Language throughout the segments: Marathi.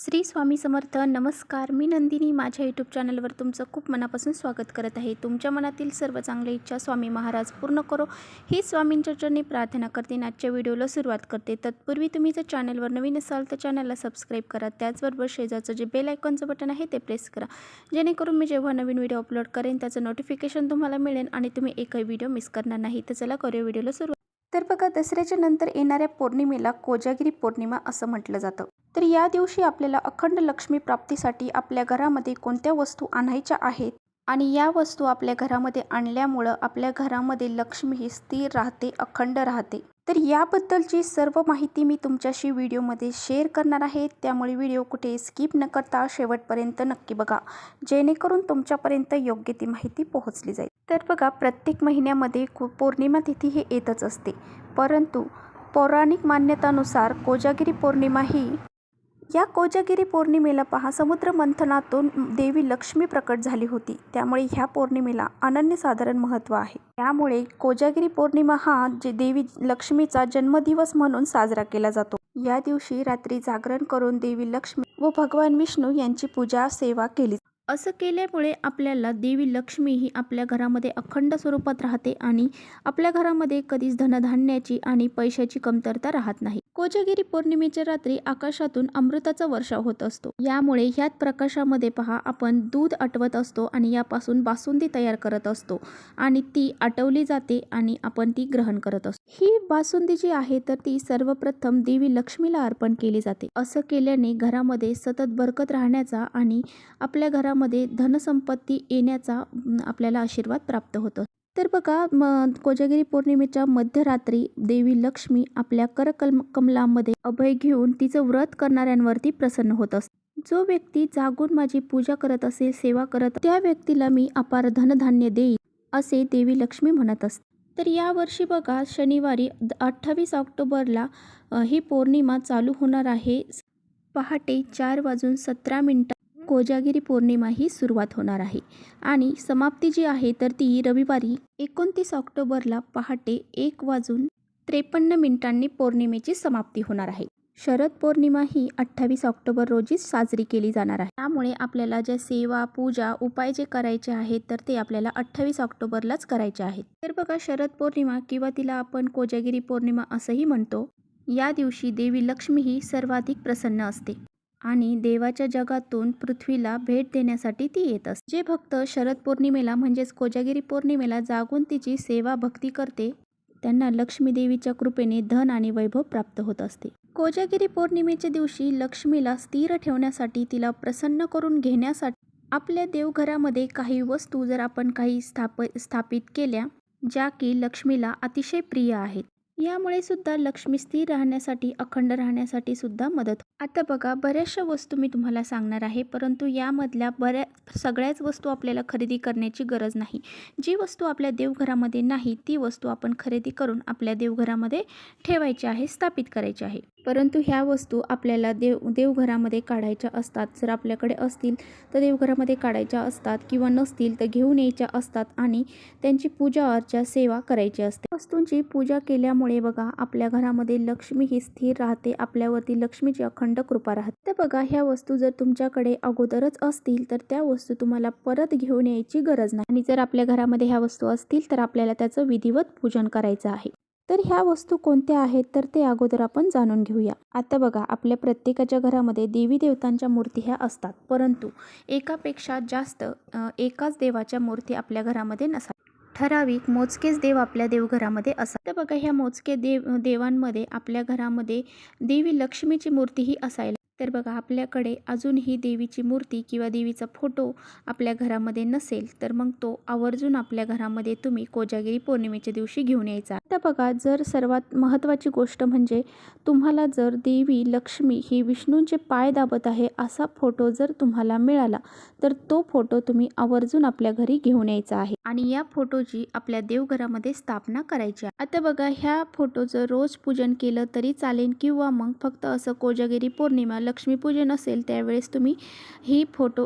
श्री स्वामी समर्थ. नमस्कार, मी नंदिनी. माझ्या यूट्यूब चॅनलवर तुमचं खूप मनापासून स्वागत करत आहे. तुमच्या मनातील सर्व चांगल्या इच्छा स्वामी महाराज पूर्ण करो ही स्वामींच्या चरणी प्रार्थना करते. आजच्या व्हिडिओला सुरुवात करते. तत्पूर्वी तुम्ही जर चॅनलवर नवीन असाल तर चॅनलला सबस्क्राईब करा. त्याचबरोबर शेजारचं जे बेल आयकॉनचं बटन आहे ते प्रेस करा, जेणेकरून मी जेव्हा नवीन व्हिडिओ अपलोड करेन त्याचं नोटिफिकेशन तुम्हाला मिळेल आणि तुम्ही एकही व्हिडिओ मिस करणार नाही. तर चला करूया व्हिडिओला सुरुवात. तर बघा, दसऱ्याच्या नंतर येणाऱ्या पौर्णिमेला कोजागिरी पौर्णिमा असं म्हटलं जातं. तर या दिवशी आपल्याला अखंड लक्ष्मी प्राप्तीसाठी आपल्या घरामध्ये कोणत्या वस्तू आणायच्या आहेत आणि या वस्तू आपल्या घरामध्ये आणल्यामुळं आपल्या घरामध्ये लक्ष्मी ही स्थिर राहते, अखंड राहते. तर याबद्दलची सर्व माहिती मी तुमच्याशी व्हिडिओमध्ये शेअर करणार आहे. त्यामुळे व्हिडिओ कुठे स्किप न करता शेवटपर्यंत नक्की बघा, जेणेकरून तुमच्यापर्यंत योग्य ती माहिती पोहोचली जाईल. तर बघा, प्रत्येक महिन्यामध्ये पौर्णिमा तिथी हे येतच असते, परंतु पौराणिक मान्यतानुसार कोजागिरी पौर्णिमा ही या कोजागिरी पौर्णिमेला पहा, समुद्र मंथनातून देवी लक्ष्मी प्रकट झाली होती. त्यामुळे ह्या पौर्णिमेला अनन्यसाधारण महत्त्व आहे. त्यामुळे कोजागिरी पौर्णिमा हा जे देवी लक्ष्मीचा जन्मदिवस म्हणून साजरा केला जातो. या दिवशी रात्री जागरण करून देवी लक्ष्मी व भगवान विष्णू यांची पूजा सेवा केली. असं केल्यामुळे आपल्याला देवी लक्ष्मी ही आपल्या घरामध्ये अखंड स्वरूपात राहते आणि आपल्या घरामध्ये कधीच धनधान्याची आणि पैशाची कमतरता राहत नाही. कोजागिरी पौर्णिमेच्या रात्री आकाशातून अमृताचा वर्षाव होत असतो. यामुळे ह्यात प्रकाशामध्ये पहा, आपण दूध आटवत असतो आणि यापासून बासुंदी तयार करत असतो आणि ती आटवली जाते आणि आपण ती ग्रहण करत असतो. ही बासुंदी जी आहे तर ती सर्वप्रथम देवी लक्ष्मीला अर्पण केली जाते. असं केल्याने घरामध्ये सतत बरकत राहण्याचा आणि आपल्या घरामध्ये धनसंपत्ती येण्याचा आपल्याला आशीर्वाद प्राप्त होतो. तर बघा, कोजागिरी पौर्णिमेच्या मध्यरात्री देवी लक्ष्मी आपल्या कमलामध्ये अभय घेऊन तिचं व्रत करणाऱ्यांवरती प्रसन्न होत असते. जो व्यक्ती जागून माझी पूजा करत असेल, सेवा करत, त्या व्यक्तीला मी अपार धनधान्य देईल असे देवी लक्ष्मी म्हणत असते. तर यावर्षी बघा, शनिवारी 28 ऑक्टोबरला ही पौर्णिमा चालू होणार आहे. पहाटे 4:17 कोजागिरी पौर्णिमा ही सुरुवात होणार आहे आणि समाप्ती जी आहे तर ती रविवारी 29 ऑक्टोबरला पहाटे 1:53 पौर्णिमेची समाप्ती होणार आहे. शरद पौर्णिमा ही 28 ऑक्टोबर रोजी साजरी केली जाणार आहे. त्यामुळे आपल्याला ज्या सेवा, पूजा, उपाय जे करायचे आहेत तर ते आपल्याला 28 ऑक्टोबरलाच करायचे आहेत. तर बघा, शरद पौर्णिमा किंवा तिला आपण कोजागिरी पौर्णिमा असंही म्हणतो. या दिवशी देवी लक्ष्मी ही सर्वाधिक प्रसन्न असते आणि देवाच्या जगातून पृथ्वीला भेट देण्यासाठी ती येत असते. जे भक्त शरद पौर्णिमेला म्हणजेच कोजागिरी पौर्णिमेला जागून तिची सेवा भक्ती करते त्यांना लक्ष्मी देवीच्या कृपेने धन आणि वैभव प्राप्त होत असते. कोजागिरी पौर्णिमेच्या दिवशी लक्ष्मीला स्थिर ठेवण्यासाठी, तिला प्रसन्न करून घेण्यासाठी आपल्या देवघरामध्ये काही वस्तू जर आपण काही स्थापित केल्या ज्या की लक्ष्मीला अतिशय प्रिय आहेत, यामुळे सुद्धा लक्ष्मी स्थिर राहण्यासाठी, अखंड राहण्यासाठी सुद्धा मदत. आता बघा, बऱ्याचशा वस्तू मी तुम्हाला सांगणार आहे, परंतु यामधल्या सगळ्याच वस्तू आपल्याला खरेदी करण्याची गरज नाही. जी वस्तू आपल्या देवघरामध्ये नाही ती वस्तू आपण खरेदी करून आपल्या देवघरामध्ये ठेवायची आहे, स्थापित करायची आहे. परंतु ह्या वस्तू आपल्याला देवघरामध्ये काढायच्या असतात. जर आपल्याकडे असतील तर देवघरामध्ये काढायच्या असतात किंवा नसतील तर घेऊन यायच्या असतात आणि त्यांची पूजा अर्चा, सेवा करायची असते. वस्तूंची पूजा केल्यामुळे बघा, आपल्या घरामध्ये लक्ष्मी ही स्थिर राहते, आपल्यावरती लक्ष्मीची अखंड कृपा राहते. तर बघा, ह्या वस्तू जर तुमच्याकडे अगोदरच असतील तर त्या वस्तू तुम्हाला परत घेऊन यायची गरज नाही आणि जर आपल्या घरामध्ये ह्या वस्तू असतील तर आपल्याला त्याचं विधिवत पूजन करायचं आहे. तर ह्या वस्तू कोणत्या आहेत तर ते अगोदर आपण जाणून घेऊया. आता बघा, आपल्या प्रत्येकाच्या घरामध्ये देवी देवतांच्या मूर्ती ह्या असतात, परंतु एकापेक्षा जास्त एकाच देवाच्या मूर्ती आपल्या घरामध्ये नसतात. ठराविक मोजकेच देव आपल्या देवघरामध्ये असतात. तर बघा, ह्या मोजके देवांमध्ये आपल्या घरामध्ये देवी लक्ष्मीची मूर्ती ही असायला. तर बघा, आपल्याकडे अजूनही देवीची मूर्ती किंवा देवीचा फोटो आपल्या घरामध्ये नसेल तर मग तो आवर्जून आपल्या घरामध्ये तुम्ही कोजागिरी पौर्णिमेच्या दिवशी घेऊन यायचा. आता बघा, जर सर्वात महत्त्वाची गोष्ट म्हणजे तुम्हाला जर देवी लक्ष्मी ही विष्णूंचे पाय दाबत आहे असा फोटो जर तुम्हाला मिळाला तर तो फोटो तुम्ही आवर्जून आपल्या घरी घेऊन यायचा आहे आणि या फोटोची आपल्या देवघरामध्ये स्थापना करायची आहे. आता बघा, ह्या फोटोचं रोज पूजन केलं तरी चालेल किंवा मग फक्त असं कोजागिरी पौर्णिमा लक्ष्मीपूजन असेल त्यावेळेस तुम्ही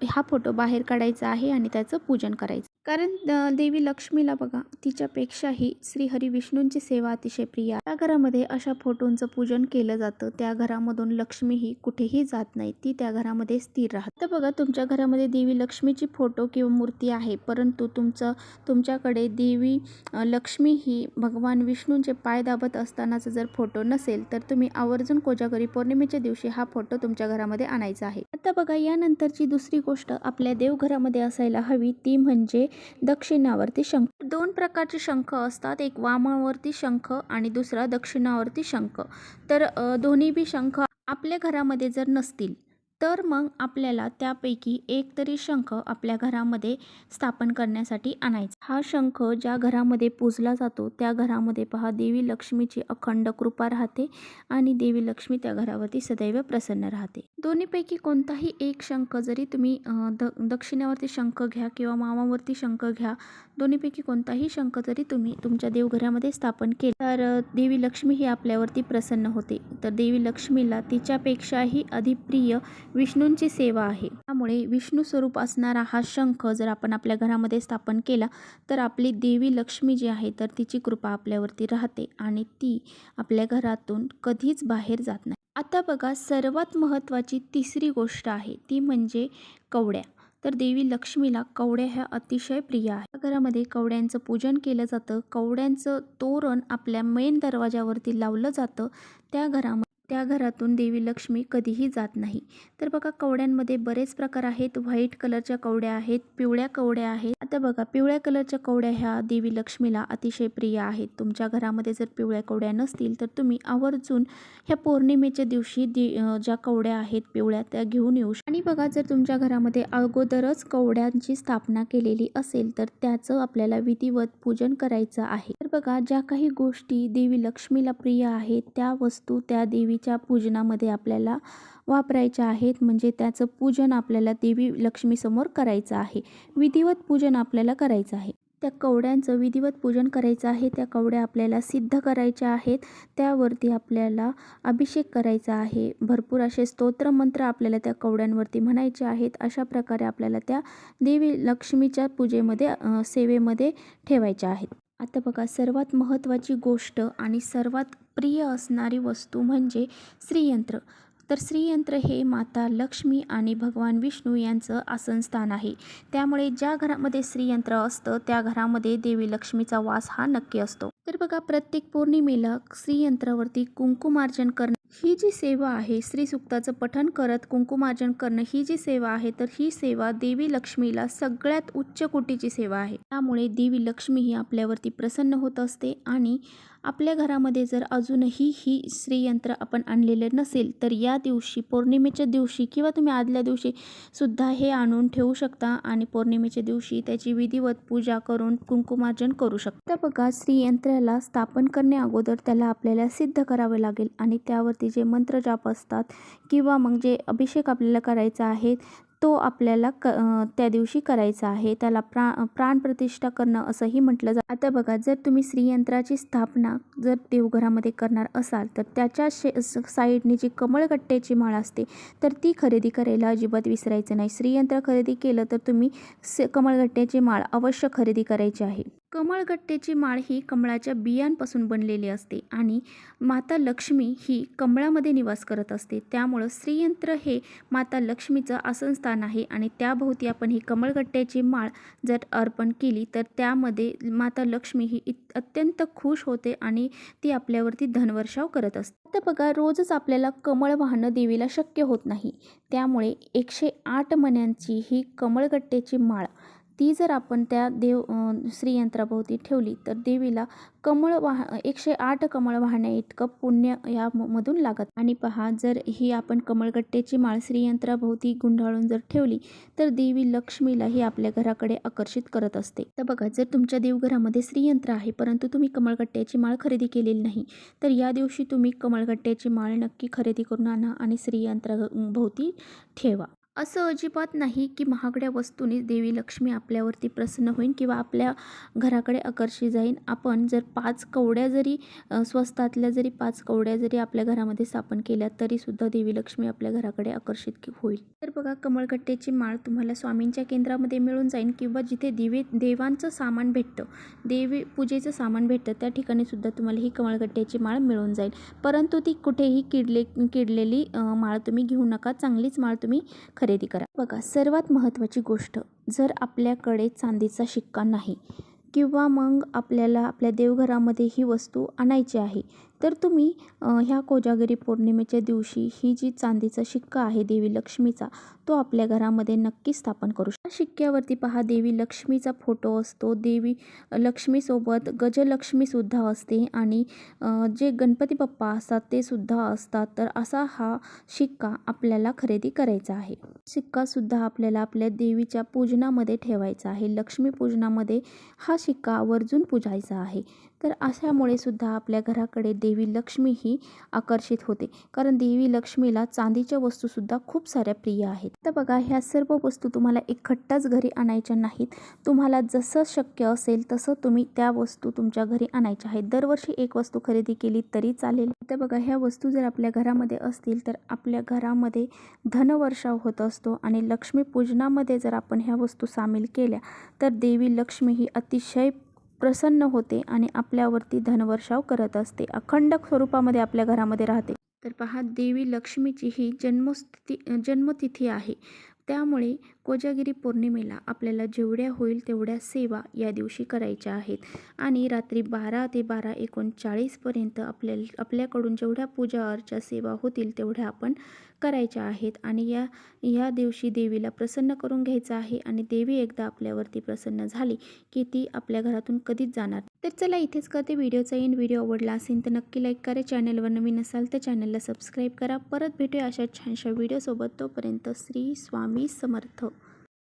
हा फोटो बाहेर काढायचा आहे आणि त्याचं पूजन करायचं. कारण देवी लक्ष्मीला बघा तिच्यापेक्षाही श्रीहरी विष्णूंची सेवा अतिशय प्रिय आहे. त्या घरामध्ये अशा फोटोंचं पूजन केलं जातं. त्या घरामधून लक्ष्मी ही कुठेही जात नाही, ती त्या घरामध्ये स्थिर राहते. तर बघा तुमच्या घरामध्ये देवी लक्ष्मीची फोटो किंवा मूर्ती आहे, परंतु तुमच्याकडे देवी लक्ष्मी ही भगवान विष्णूंचे पाय दाबत असतानाचा जर फोटो नसेल तर तुम्ही आवर्जून कोजागरी पौर्णिमेच्या दिवशी हा फोटो तुमच्या घरामध्ये आणायचा आहे. आता बघा यानंतरची दुसरी गोष्ट आपल्या देवघरामध्ये असायला हवी ती म्हणजे दक्षिणावर्ती शंख. दोन प्रकारचे शंख असतात, एक वामावर्ती शंख आणि दुसरा दक्षिणावर्ती शंख. तर दोन्ही बी शंख आपल्या घरामध्ये जर नसतील तर मग आपल्याला त्यापैकी एक तरी शंख आपल्या घरामध्ये स्थापन करण्यासाठी आणायचा. हा शंख ज्या घरामध्ये पूजला जातो त्या घरामध्ये पहा देवी लक्ष्मीची अखंड कृपा राहते आणि देवी लक्ष्मी त्या घरावरती सदैव प्रसन्न राहते. दोन्हीपैकी कोणताही एक शंख जरी तुम्ही दक्षिणेवरती शंख घ्या किंवा वामावरती शंख घ्या, दोन्हीपैकी कोणताही शंख जरी तुम्ही तुमच्या देवघरामध्ये स्थापन केला तर देवी लक्ष्मी ही आपल्यावरती प्रसन्न होते. तर देवी लक्ष्मीला तिच्यापेक्षाही अधिप्रिय विष्णूंची सेवा आहे. त्यामुळे विष्णू स्वरूप असणारा हा शंख जर आपण आपल्या घरामध्ये स्थापन केला तर आपली देवी लक्ष्मी जी आहे तर तिची कृपा आपल्यावरती राहते आणि ती आपल्या घरातून कधीच बाहेर जात नाही. आता बघा सर्वात महत्त्वाची तिसरी गोष्ट आहे ती म्हणजे कवड्या. तर देवी लक्ष्मीला कवड्या ह्या अतिशय प्रिय आहे. घरामध्ये कवड्यांचं पूजन केलं जातं. कवड्यांचं तोरण आपल्या मेन दरवाजावरती लावलं जातं. त्या घरातून देवी लक्ष्मी कधीही जात नाही. तर बघा कवड्यांमध्ये बरेच प्रकार आहेत. व्हाईट कलरच्या कवड्या आहेत, पिवळ्या कवड्या आहेत. आता बघा पिवळ्या कलरच्या कवड्या ह्या देवी लक्ष्मीला अतिशय प्रिय आहेत. तुमच्या घरामध्ये जर पिवळ्या कवड्या नसतील तर तुम्ही आवर्जून ह्या पौर्णिमेच्या दिवशी ज्या कवड्या आहेत पिवळ्या त्या घेऊन येऊ शकता. आणि बघा जर तुमच्या घरामध्ये अगोदरच कवड्यांची स्थापना केलेली असेल तर त्याचं आपल्याला विधिवत पूजन करायचं आहे. तर बघा ज्या काही गोष्टी देवी लक्ष्मीला प्रिय आहेत त्या वस्तू त्या देवीच्या पूजनामध्ये आपल्याला वापरायच्या आहेत. म्हणजे त्याचं पूजन आपल्याला देवी लक्ष्मीसमोर करायचं आहे. विधिवत पूजन आपल्याला करायचं आहे. त्या कवड्यांचं विधिवत पूजन करायचं आहे. त्या कवड्या आपल्याला सिद्ध करायच्या आहेत. त्यावरती आपल्याला अभिषेक करायचा आहे. भरपूर असे स्तोत्रमंत्र आपल्याला त्या कवड्यांवरती म्हणायचे आहेत. अशा प्रकारे आपल्याला त्या देवी लक्ष्मीच्या पूजेमध्ये सेवेमध्ये ठेवायच्या आहेत. आता बघा सर्वात महत्त्वाची गोष्ट आणि सर्वात प्रिय असणारी वस्तू म्हणजे श्रीयंत्र. तर श्रीयंत्र हे माता लक्ष्मी आणि भगवान विष्णू यांचं आसनस्थान आहे. त्यामुळे ज्या घरामध्ये श्रीयंत्र असतं त्या घरामध्ये देवी लक्ष्मीचा वास हा नक्की असतो. तर बघा प्रत्येक पौर्णिमेला श्रीयंत्रावरती कुंकुमार्जन करणं ही जी सेवा आहे, श्री सूक्ताचं पठण करत कुंकुमार्जन करणं ही जी सेवा आहे तर ही सेवा देवी लक्ष्मीला सगळ्यात उच्च कोटीची सेवा आहे. त्यामुळे देवी लक्ष्मी ही आपल्यावरती प्रसन्न होत असते आणि आपल्या घरामध्ये जर अजूनही ही श्रीयंत्र आपण आणलेले नसेल तर या दिवशी पौर्णिमेच्या दिवशी किंवा तुम्ही आदल्या दिवशी सुद्धा हे आणून ठेवू शकता आणि पौर्णिमेच्या दिवशी त्याची विधिवत पूजा करून कुंकुमार्जन करू शकता. बघा श्रीयंत्राला स्थापन करण्या अगोदर त्याला आपल्याला सिद्ध करावे लागेल आणि त्यावरती जे मंत्र जाप असतात किंवा मग जे अभिषेक आपल्याला करायचा आहे तो आपल्याला त्या दिवशी करायचा आहे. त्याला प्राणप्रतिष्ठा करणं असंही म्हटलं जातं. आता बघा जर तुम्ही श्रीयंत्राची स्थापना जर देवघरामध्ये करणार असाल तर त्याच्या साईडनी जी कमळगट्ट्याची माळ असते तर ती खरेदी करायला अजिबात विसरायचं नाही. श्रीयंत्र खरेदी केलं तर तुम्ही कमळगट्ट्याची माळ अवश्य खरेदी करायची आहे. कमळगट्ट्याची माळ ही कमळाच्या बियांपासून बनलेली असते आणि माता लक्ष्मी ही कमळामध्ये निवास करत असते. त्यामुळं श्रीयंत्र हे माता लक्ष्मीचं आसनस्थान आहे आणि त्याभोवती आपण ही कमळगट्ट्याची माळ जर अर्पण केली तर त्यामध्ये माता लक्ष्मी ही अत्यंत खुश होते आणि ती आपल्यावरती धनवर्षाव करत असते. आता बघा रोजच आपल्याला कमळ वाहणं देवीला शक्य होत नाही. त्यामुळे 108 मण्यांची ही कमळगट्ट्याची माळ ती जर आपण त्या श्रीयंत्राभोवती ठेवली तर देवीला 108 कमळ वाहण्या इतकं पुण्य यामधून लागत. आणि पहा जर ही आपण कमळगट्ट्याची माळ श्रीयंत्राभोवती गुंडाळून जर ठेवली तर देवी लक्ष्मीला ही आपल्या घराकडे आकर्षित करत असते. तर बघा जर तुमच्या देवघरामध्ये श्रीयंत्र आहे परंतु तुम्ही कमळगट्ट्याची माळ खरेदी केलेली नाही तर या दिवशी तुम्ही कमळगट्ट्याची माळ नक्की खरेदी करून आणा आणि श्रीयंत्राभोवती ठेवा. असं अजिबात नाही की महागड्या वस्तूंनी देवी लक्ष्मी आपल्यावरती प्रसन्न होईल किंवा आपल्या घराकडे आकर्षित जाईल. आपण जर 5 कवड्या जरी स्वस्तातल्या जरी 5 कवड्या जरी आपल्या घरामध्ये स्थापन केल्या तरीसुद्धा देवी लक्ष्मी आपल्या घराकडे आकर्षित होईल. तर बघा, कमळगट्ट्याची माळ तुम्हाला स्वामींच्या केंद्रामध्ये मिळून जाईल किंवा जिथे देवांचं सामान भेटतं, देवी पूजेचं सामान भेटतं, त्या ठिकाणी सुद्धा तुम्हाला ही कमळगट्ट्याची माळ मिळून जाईल. परंतु ती कुठेही किडलेली माळ तुम्ही घेऊ नका. चांगलीच माळ तुम्ही खरेदी करा. बघा, सर्वात महत्त्वाची गोष्ट, जर आपल्याकडे चांदीचा शिक्का नाही किंवा मग आपल्याला आपल्या देवघरामध्ये ही वस्तू आणायची आहे, तर तुम्ही ह्या कोजागिरी पौर्णिमेच्या दिवशी ही जी चांदीचा शिक्का आहे देवी लक्ष्मीचा, तो आपल्या घरामध्ये नक्की स्थापन करू शकता. शिक्क्यावरती पहा, देवी लक्ष्मीचा फोटो असतो. देवी लक्ष्मीसोबत गजलक्ष्मीसुद्धा असते आणि जे गणपती बाप्पा असतात ते सुद्धा असतात. तर असा हा शिक्का आपल्याला खरेदी करायचा आहे. शिक्कासुद्धा आपल्याला आपल्या देवीच्या पूजनामध्ये ठेवायचा आहे. लक्ष्मी पूजनामध्ये हा शिक्का आवर्जून पूजायचा आहे. तर अशामुळे सुद्धा आपल्या घराकडे देवी लक्ष्मी ही आकर्षित होते, कारण देवी लक्ष्मीला चांदीच्या वस्तूसुद्धा खूप साऱ्या प्रिय आहेत. तर बघा, ह्या सर्व वस्तू तुम्हाला एकखट्टाच घरी आणायच्या नाहीत. तुम्हाला जसं शक्य असेल तसं तुम्ही त्या वस्तू तुमच्या घरी आणायच्या आहेत. दरवर्षी एक वस्तू खरेदी केली तरी चालेल. तर बघा, ह्या वस्तू जर आपल्या घरामध्ये असतील तर आपल्या घरामध्ये धनवर्षाव होत असतो आणि लक्ष्मी पूजनामध्ये जर आपण ह्या वस्तू सामील केल्या तर देवी लक्ष्मी ही अतिशय प्रसन्न होते आणि आपल्यावरती धनवर्षाव करत असते. अखंड स्वरूपामध्ये आपल्या घरामध्ये राहते. तर पहा, देवी लक्ष्मीची ही जन्मतिथी आहे. त्यामुळे कोजागिरी पौर्णिमेला आपल्याला जेवढ्या होईल तेवढ्या सेवा या दिवशी करायच्या आहेत आणि रात्री 12 ते 12:39 पर्यंत आपल्याकडून जेवढ्या पूजा अर्चा सेवा होतील तेवढ्या आपण करायच्या आहेत आणि या दिवशी देवीला प्रसन्न करून घ्यायचं आहे आणि देवी एकदा आपल्यावरती प्रसन्न झाली की ती आपल्या घरातून कधीच जाणार. तर चला, इथेच करते व्हिडिओचा एंड. व्हिडिओ आवडला असेल तर नक्की लाईक करा. चॅनलवर नवीन असाल तर चॅनलला सबस्क्राईब करा. परत भेटूया अशा छानशा व्हिडिओसोबत. तोपर्यंत श्री स्वामी समर्थ.